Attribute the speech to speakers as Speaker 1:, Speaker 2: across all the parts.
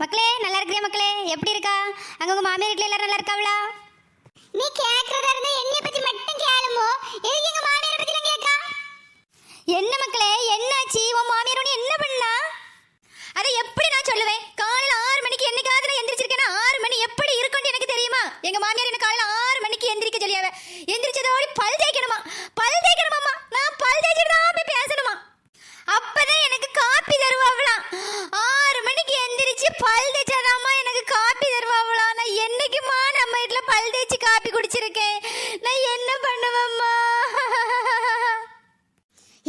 Speaker 1: மக்களே நல்லா இருக்கிறியா மக்களே? எப்படி இருக்கா அங்க உங்க மாமியார் வீட்ல எல்லாரும் நல்லா இருக்காவளா?
Speaker 2: நீ கேக்குறதா இருந்தா என்னைய பத்தி மட்டும் கேளுமோ, எதுக்கு எங்க மாமியாரை பத்தி எல்லாம் கேட்கா?
Speaker 1: என்ன மக்களே என்னாச்சு? உன் மாமியார் உன்னை என்ன பண்ணா? அதை எப்படி நான் சொல்லுவேன்? காலையில 6 மணிக்கு என்னைக்காவது நான் எந்திரிச்சிருக்கேன்னா 6 மணி எப்படி இருக்கும்னு எனக்கு தெரியுமா? எங்க மாமியார் என்ன காலையில 6 மணிக்கு எந்திரிக்க சொல்லியாவ. எந்திரிச்சதோட பல் தேய்க்கணுமா? பல் தேய்க்கணுமாம்மா. நான் பல் தேய்ச்சிட்டு தான் போய் பேசணுமா? அப்பதான் எனக்கு காப்பி தருவாங்களாம். 6 மணிக்கு எந்திரிச்சு பல் தேய்ச்சாதாம்மா எனக்கு காப்பி தருவாங்களாம். நான் என்னைக்குமா நம்ம வீட்டுல பல் தேய்ச்சி காப்பி குடிச்சிருக்கேன். நான் என்ன பண்ணுவேம்மா?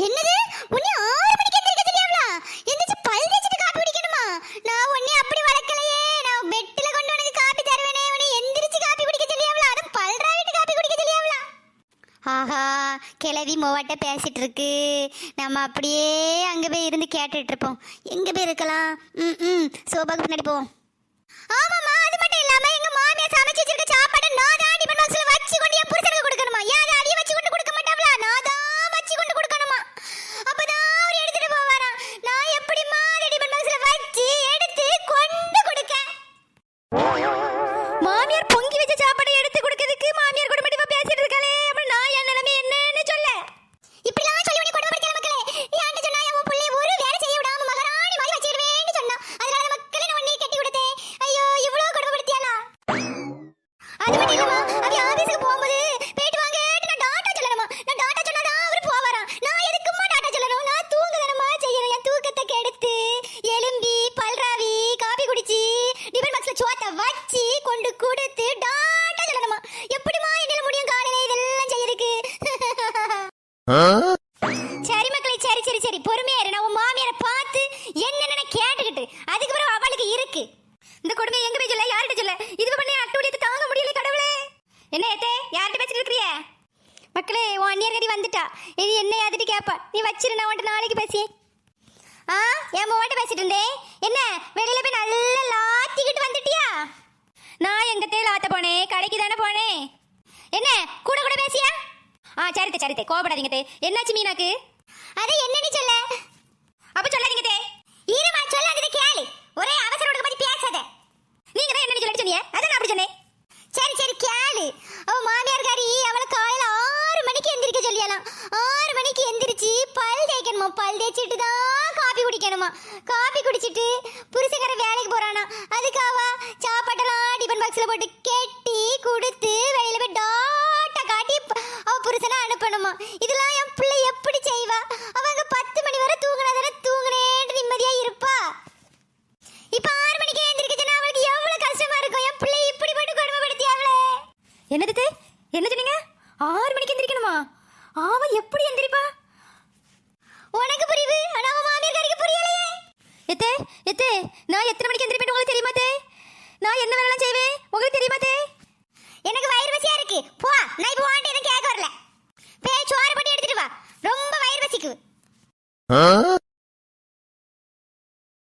Speaker 2: என்னது? உன்னை 6 மணிக்கு எந்திரிக்க சொல்லியாவளா? எந்திரிச்சு பல் தேய்ச்சிட்டு காப்பி குடிக்கணுமா? நான் உன்னை அப்படி வளர்க்கலையே. நான் பெட்ல கொண்டு உனக்கு காப்பி தருவேனே. உன்னை எந்திரிச்சு காப்பி குடிக்க சொல்லியாவளா? அதுவும் பல்ரா வீட்டு காப்பி குடிக்க சொல்லியாவளா?
Speaker 1: ஆஹா, கிளவி மோவாட்ட பேசிட்டு இருக்கு. நம்ம அப்படியே அங்க போய் இருந்து கேட்டுட்டு இருப்போம். எங்க போய் இருக்கலாம்? சோபாக்கு பின்னாடி போவோம்.
Speaker 2: ஆமாமா, அது மட்டும் இல்லாம எங்க மாமியார் சமைச்சு வச்சிருக்க சாப்பாடு நான் தான் டிபன் பாக்ஸ்ல வச்சு கொண்டு என் புருஷனுக்கு கொடுக்கணுமா? ஏன் அதை அடிய வச்சு கொண்டு கொடுக்க மாட்டாங்களா? நான் தான் வச்சு கொண்டு கொடுக்கணுமா? அப்பதான் அவர் எடுத்துட்டு போவாராம். நான் எப்படிமா அதை டிபன் பாக்ஸ்ல வச்சு எடுத்து கொண்டு கொடுக்க?
Speaker 1: மாமியார் பொங்கி வச்ச சாப்பாடை எடுத்து கொடுக்கிறதுக்கு மாமியார் கூட மட்டும் பேசிட்டு இருக்காளே. அப்ப நான் என் நிலைமை என்னன்னு சொல்ல?
Speaker 2: இப்படிலாம் சொல்லி உன்னை கொடுமைப்படுத்தல மக்களே. ஏன்ட்டு சொன்னா உன் புள்ளைய ஒரு வேலை செய்ய விடாம மகாராணி மாதிரி வச்சிடுவேன்னு சொன்னா. அதனால மக்களே நான் உன்னை கட்டி கொடுத்தேன். ஐயோ இவ்வளவு கொடுமைப்படுத்தியாளா? அது மட்டும் இல்லமா, அவ ஆபீஸ்க்கு போகும்போது போயிட்டு வாங்கன்னு நான் டாட்டா சொல்லணுமா? நான் டாட்டா சொன்னாதான் அவரு போவாராம். நான் எதுக்குமா டாட்டா சொல்லணும்? நான் தூங்கணுமா செய்யணும். என் தூக்கத்தை கெடுத்து எலும்பி பல்ராவி காபி குடிச்சு டிபன் பாக்ஸ்ல சோத்தை வச்சு கொண்டு கொடுத்து டாட்டா சொல்லணுமா? எப்படிமா என்னால முடியும் காலையில இதெல்லாம் செய்யறதுக்கு?
Speaker 1: சரி மக்களே, சரி சரி சரி பொறுமையா இரு. நான் உன் மாமியாரை பார்த்து என்னென்ன கேட்டுக்கிட்டு அதுக்கப்புறம் அவளுக்கு இருக்கு. இந்த கொடுமையை எங்க போய் சொல்ல? யார்கிட்ட சொல்ல? இது பண்ணி அட்டூழியத்தை தாங்க முடியல கடவுளே. என்ன ஏத்தே யார்கிட்ட பேசிட்டு இருக்கிறிய? மக்களே, உன் அண்ணியர் கடி வந்துட்டா. இது என்ன யாத்திட்டு கேப்பா. நீ வச்சிரு, நான் உன்ட்ட நாளைக்கு பேசி. என் மோட்ட பேசிட்டு இருந்தேன். என்ன வெளியில போய் நல்லா லாத்திக்கிட்டு வந்துட்டியா? நான் எங்கத்தே லாத்த போனேன், கடைக்கு தானே போனேன். என்ன கூட கூட பேசியா? சரித்தே சரித்தே, கோபப்படாதீங்க தே. என்னாச்சு மீனாக்கு?
Speaker 2: அதை என்னன்னு சொல்ல?
Speaker 1: அப்ப சொல்லாதீங்க தே.
Speaker 2: ஈரமா சொல்லாதது கேளு. ஒரே அவசர உனக்கு பத்தி பேசாத.
Speaker 1: நீங்க தான் என்னன்னு சொல்லி சொன்னீங்க, அதான் நான் அப்படி சொன்னேன்.
Speaker 2: சரி சரி கேளு. அவ மாமியார்காரி அவளை காலையில 6 மணிக்கு எந்திரிக்க சொல்லியாலாம். 6 மணிக்கு எந்திரிச்சு பல் தேய்க்கணுமா? பல் தேய்ச்சிட்டு தான் காபி குடிக்கணுமா? காபி குடிச்சிட்டு புருஷக்கார வேலைக்கு போறானா? அதுக்கு அவ சாப்பாட்டெல்லாம் டிபன் பாக்ஸ்ல போட்டு கெட்டி கொடுத்து வெளியில போய் டாட்டா காட்டி அவ புருஷனை அனுப்பணுமா? இதெல்லாம் என் பிள்ளை எப்படி செய்வா? அவங்க 10 மணி வரை தூங்கினாதானே தூங்கினேன்னு நிம்மதியா இருப்பா. இப்ப 6 மணிக்கு எந்திரிக்க சொன்னா அவளுக்கு எவ்வளவு கஷ்டமா இருக்கும். என் பிள்ளை இப்படி போட்டு கொடுமைப்படுத்தி அவளே.
Speaker 1: என்னது தே? என்ன சொன்னீங்க? 6 மணிக்கு எந்திரிக்கணுமா? அவ எப்படி எந்திரிப்பா?
Speaker 2: உனக்கு புரியுது, ஆனா அவ மாமியார்காரிக்கு புரியலையே.
Speaker 1: எத்தே எத்தே, நான் எத்தனை மணிக்கு எந்திரிப்பேன் உங்களுக்கு தெரியுமா தே? நான் என்ன வேலைலாம் செய்வேன் உங்களுக்கு தெரியுமா தே?
Speaker 2: எனக்கு வயிறு பசியா இருக்கு. போ, நான் இப்ப வாண்டி எதுவும் கேட்க வரல. போய் சோறு போட்டு எடுத்துட்டு வா. ரொம்ப வயிறு பசிக்கு.